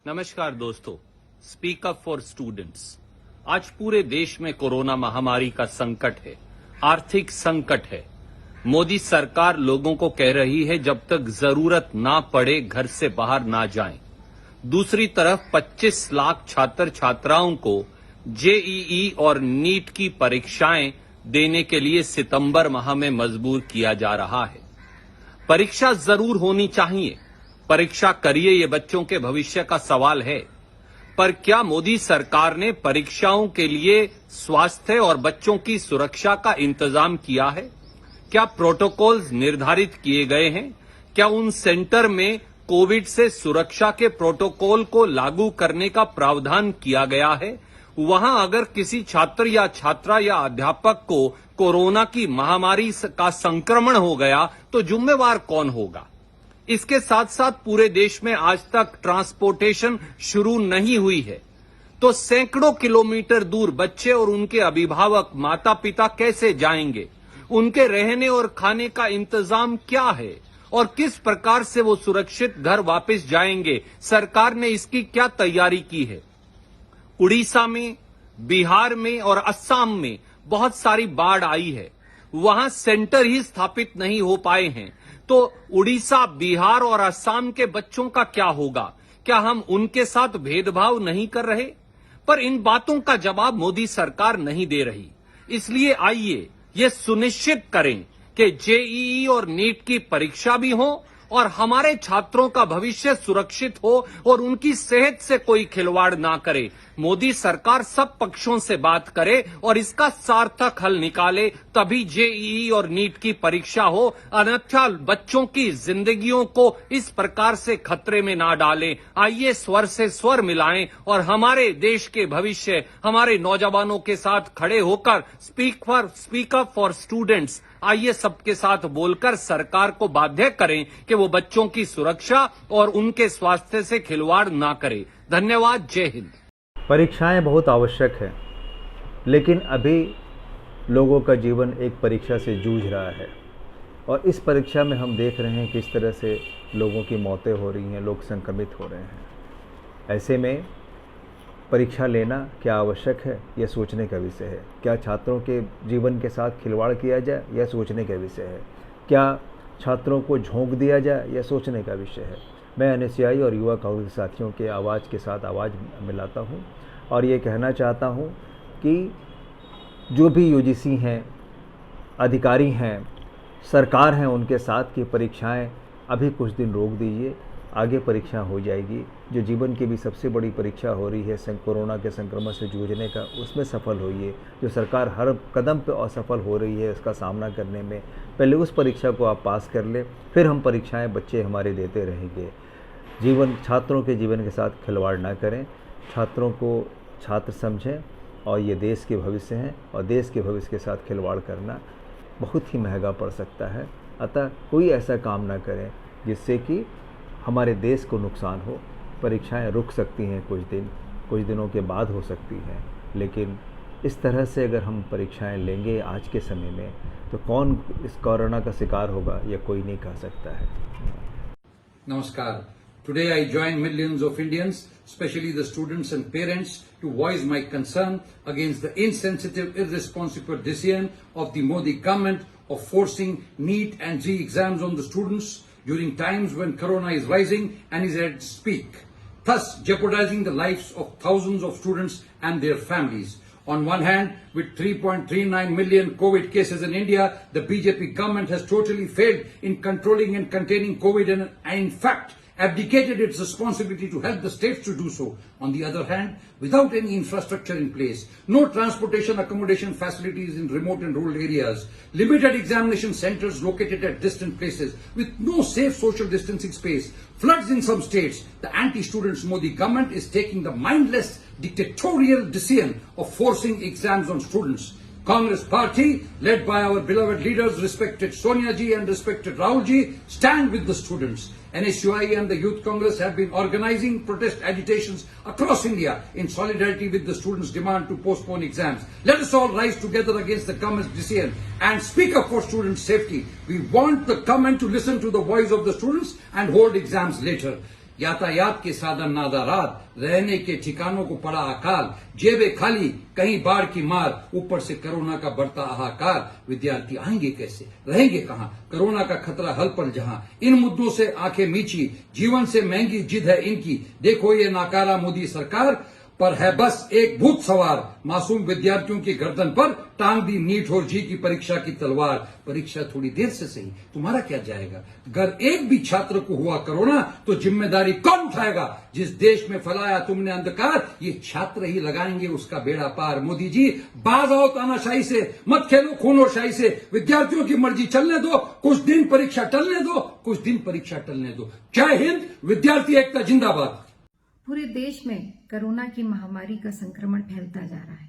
नमस्कार दोस्तों, speak up for students. आज पूरे देश में कोरोना महामारी का संकट है, आर्थिक संकट है। मोदी सरकार लोगों को कह रही है जब तक जरूरत ना पड़े घर से बाहर ना जाएं। दूसरी तरफ 25 लाख छात्र छात्राओं को जेईई और नीट की परीक्षाएं देने के लिए सितंबर माह में मजबूर किया जा रहा है। परीक्षा जरूर होनी चाहिए, परीक्षा करिए, ये बच्चों के भविष्य का सवाल है। पर क्या मोदी सरकार ने परीक्षाओं के लिए स्वास्थ्य और बच्चों की सुरक्षा का इंतजाम किया है? क्या प्रोटोकॉल्स निर्धारित किए गए हैं? क्या उन सेंटर में कोविड से सुरक्षा के प्रोटोकॉल को लागू करने का प्रावधान किया गया है? वहां अगर किसी छात्र या छात्रा या अध्यापक को कोरोना की महामारी का संक्रमण हो गया तो जिम्मेवार कौन होगा? इसके साथ साथ पूरे देश में आज तक ट्रांसपोर्टेशन शुरू नहीं हुई है, तो सैकड़ों किलोमीटर दूर बच्चे और उनके अभिभावक माता पिता कैसे जाएंगे? उनके रहने और खाने का इंतजाम क्या है और किस प्रकार से वो सुरक्षित घर वापस जाएंगे? सरकार ने इसकी क्या तैयारी की है? उड़ीसा में, बिहार में और असम में बहुत सारी बाढ़ आई है, वहां सेंटर ही स्थापित नहीं हो पाए हैं। तो उड़ीसा, बिहार और असम के बच्चों का क्या होगा? क्या हम उनके साथ भेदभाव नहीं कर रहे? पर इन बातों का जवाब मोदी सरकार नहीं दे रही। इसलिए आइए ये सुनिश्चित करें कि जेईई और नीट की परीक्षा भी हो और हमारे छात्रों का भविष्य सुरक्षित हो और उनकी सेहत से कोई खिलवाड़ ना करे। मोदी सरकार सब पक्षों से बात करे और इसका सार्थक हल निकाले, तभी जेईई और नीट की परीक्षा हो। अन्यथा बच्चों की जिंदगियों को इस प्रकार से खतरे में ना डालें। आइए स्वर से स्वर मिलाएं और हमारे देश के भविष्य, हमारे नौजवानों के साथ खड़े होकर स्पीक अप फॉर स्टूडेंट्स, आइए सबके साथ बोलकर सरकार को बाध्य करें कि वो बच्चों की सुरक्षा और उनके स्वास्थ्य से खिलवाड़ ना करे। धन्यवाद। जय हिंद। परीक्षाएं बहुत आवश्यक है, लेकिन अभी लोगों का जीवन एक परीक्षा से जूझ रहा है और इस परीक्षा में हम देख रहे हैं किस तरह से लोगों की मौतें हो रही हैं, लोग संक्रमित हो रहे हैं। ऐसे में परीक्षा लेना क्या आवश्यक है, यह सोचने का विषय है। क्या छात्रों के जीवन के साथ खिलवाड़ किया जाए, यह सोचने का विषय है। क्या छात्रों को झोंक दिया जाए, यह सोचने का विषय है। मैं एनएसयूआई और युवा कांग्रेस साथियों के आवाज़ के साथ आवाज़ मिलाता हूं और ये कहना चाहता हूं कि जो भी यूजीसी हैं, अधिकारी हैं, सरकार हैं, उनके साथ की परीक्षाएं अभी कुछ दिन रोक दीजिए। आगे परीक्षा हो जाएगी। जो जीवन की भी सबसे बड़ी परीक्षा हो रही है कोरोना के संक्रमण से जूझने का, उसमें सफल होइए। जो सरकार हर कदम पे असफल हो रही है उसका सामना करने में, पहले उस परीक्षा को आप पास कर ले, फिर हम परीक्षाएं बच्चे हमारे देते रहेंगे। छात्रों के जीवन के साथ खिलवाड़ ना करें, छात्रों को छात्र समझें और ये देश के भविष्य हैं और देश के भविष्य के साथ खिलवाड़ करना बहुत ही महंगा पड़ सकता है। अतः कोई ऐसा काम ना करें जिससे कि हमारे देश को नुकसान हो। परीक्षाएं रुक सकती हैं कुछ दिनों के बाद हो सकती हैं, लेकिन इस तरह से अगर हम परीक्षाएं लेंगे आज के समय में तो कौन इस कोरोना का शिकार होगा, यह कोई नहीं कह सकता है। Namaskar. Today I join millions of Indians, especially the students and parents, to voice my concern against the insensitive, irresponsible decision of the Modi government of forcing NEET and JEE exams on the students during times when corona is rising and is at its peak, thus jeopardizing the lives of thousands of students and their families. On one hand, with 3.39 million COVID cases in India, the BJP government has totally failed in controlling and containing COVID and in fact abdicated its responsibility to help the states to do so. On the other hand, without any infrastructure in place, no transportation accommodation facilities in remote and rural areas, limited examination centers located at distant places, with no safe social distancing space, floods in some states, the anti-students Modi government is taking the mindless dictatorial decision of forcing exams on students. Congress party, led by our beloved leaders, respected Sonia ji and respected Rahul ji, stand with the students. NSUI and the Youth Congress have been organizing protest agitations across India in solidarity with the students' demand to postpone exams. Let us all rise together against the government's decision and speak up for students' safety. We want the government to listen to the voice of the students and hold exams later. यातायात के साधन नादारात, रहने के ठिकानों को पड़ा अकाल, जेबें खाली, कहीं बाढ़ की मार, ऊपर से कोरोना का बढ़ता हाहाकार। विद्यार्थी आएंगे कैसे, रहेंगे कहां, कोरोना का खतरा हल पर जहां। इन मुद्दों से आंखें मीची, जीवन से महंगी जिद है इनकी। देखो ये नाकारा मोदी सरकार पर है बस एक भूत सवार, मासूम विद्यार्थियों की गर्दन पर टांग दी नीट और जी की परीक्षा की तलवार। परीक्षा थोड़ी देर से सही, तुम्हारा क्या जाएगा, अगर एक भी छात्र को हुआ कोरोना तो जिम्मेदारी कौन उठाएगा। जिस देश में फैलाया तुमने अंधकार, ये छात्र ही लगाएंगे उसका बेड़ा पार। मोदी जी बाज आओ तानाशाही से, मत खेलो खून और शाही से। विद्यार्थियों की मर्जी चलने दो, कुछ दिन परीक्षा टलने दो, कुछ दिन परीक्षा टलने दो। जय हिंद, विद्यार्थी एकता जिंदाबाद। पूरे देश में कोरोना की महामारी का संक्रमण फैलता जा रहा है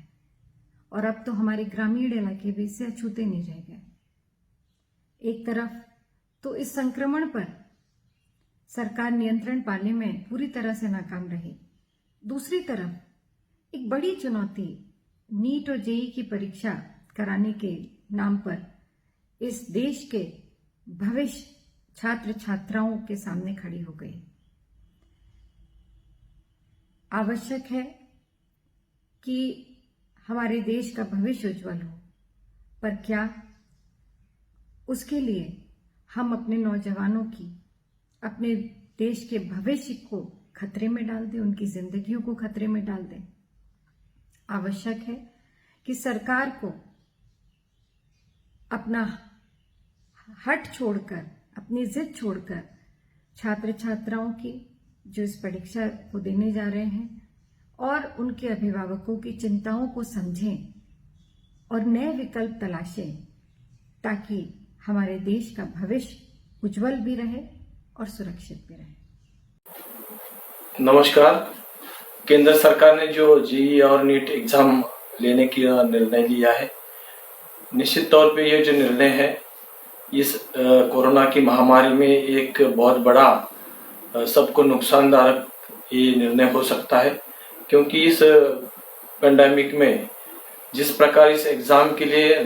और अब तो हमारे ग्रामीण इलाके भी इससे अछूते नहीं रह गए। एक तरफ तो इस संक्रमण पर सरकार नियंत्रण पाने में पूरी तरह से नाकाम रही, दूसरी तरफ एक बड़ी चुनौती नीट और जेईई की परीक्षा कराने के नाम पर इस देश के भविष्य छात्र छात्राओं के सामने खड़ी हो गई। आवश्यक है कि हमारे देश का भविष्य उज्जवल हो, पर क्या उसके लिए हम अपने नौजवानों की, अपने देश के भविष्य को खतरे में डाल दें, उनकी जिंदगियों को खतरे में डाल दें। आवश्यक है कि सरकार को अपना हट छोड़कर, अपनी जिद छोड़कर छात्र छात्राओं की जो इस परीक्षा को देने जा रहे हैं और उनके अभिभावकों की चिंताओं को समझें और नए विकल्प तलाशें, ताकि हमारे देश का भविष्य उज्जवल भी रहे और सुरक्षित भी रहे। नमस्कार। केंद्र सरकार ने जो जेईई और नीट एग्जाम लेने की निर्णय लिया है, निश्चित तौर पे ये जो निर्णय है इस कोरोना की महामारी में एक बहुत बड़ा सबको नुकसानदायक ये निर्णय हो सकता है, क्योंकि इस पेंडेमिक में जिस प्रकार इस एग्जाम के लिए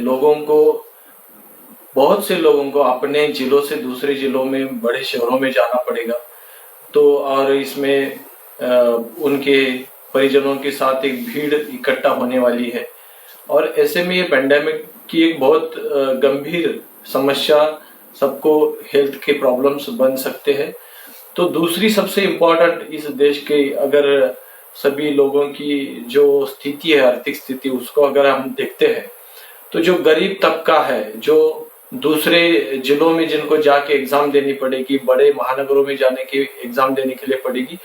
बहुत से लोगों को अपने जिलों से दूसरे जिलों में, बड़े शहरों में जाना पड़ेगा, तो और इसमें उनके परिजनों के साथ एक भीड़ इकट्ठा होने वाली है और ऐसे में ये पेंडेमिक की एक बहुत गंभीर समस्या, सबको हेल्थ के प्रॉब्लम्स बन सकते हैं। तो दूसरी सबसे इम्पोर्टेंट इस देश के अगर सभी लोगों की जो स्थिति है, आर्थिक स्थिति, उसको अगर हम देखते हैं तो जो गरीब तबका है, जो दूसरे जिलों में जिनको जाके एग्जाम देनी पड़ेगी, बड़े महानगरों में जाने के एग्जाम देने के लिए पड़ेगी,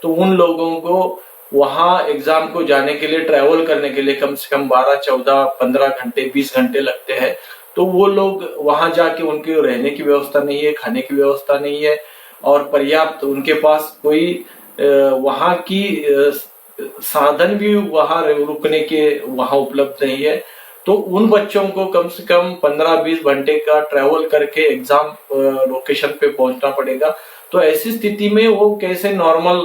तो उन लोगों को वहां एग्जाम को जाने के लिए, ट्रैवल करने के लिए कम से कम 12, 14, 15 घंटे, 20 घंटे लगते हैं। तो वो लोग वहां जाके, उनके रहने की व्यवस्था नहीं है, खाने की व्यवस्था नहीं है और पर्याप्त उनके पास कोई वहां की साधन भी वहां रुकने के वहां उपलब्ध नहीं है। तो उन बच्चों को कम से कम 15-20 घंटे का ट्रैवल करके एग्जाम लोकेशन पे पहुंचना पड़ेगा। तो ऐसी स्थिति में वो कैसे नॉर्मल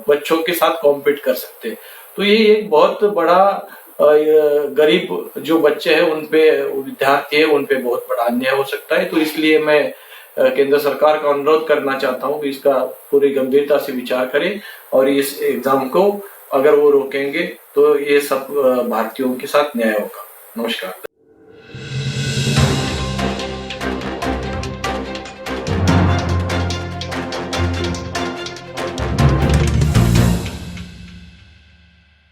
बच्चों के साथ कॉम्पीट कर सकते हैं। तो ये एक बहुत बड़ा गरीब जो बच्चे हैं, उनपे, विद्यार्थी है, उनपे बहुत बड़ा अन्याय हो सकता है। तो इसलिए मैं केंद्र सरकार का अनुरोध करना चाहता हूं कि इसका पूरी गंभीरता से विचार करें और इस एग्जाम को अगर वो रोकेंगे तो ये सब भारतीयों के साथ न्याय होगा। नमस्कार।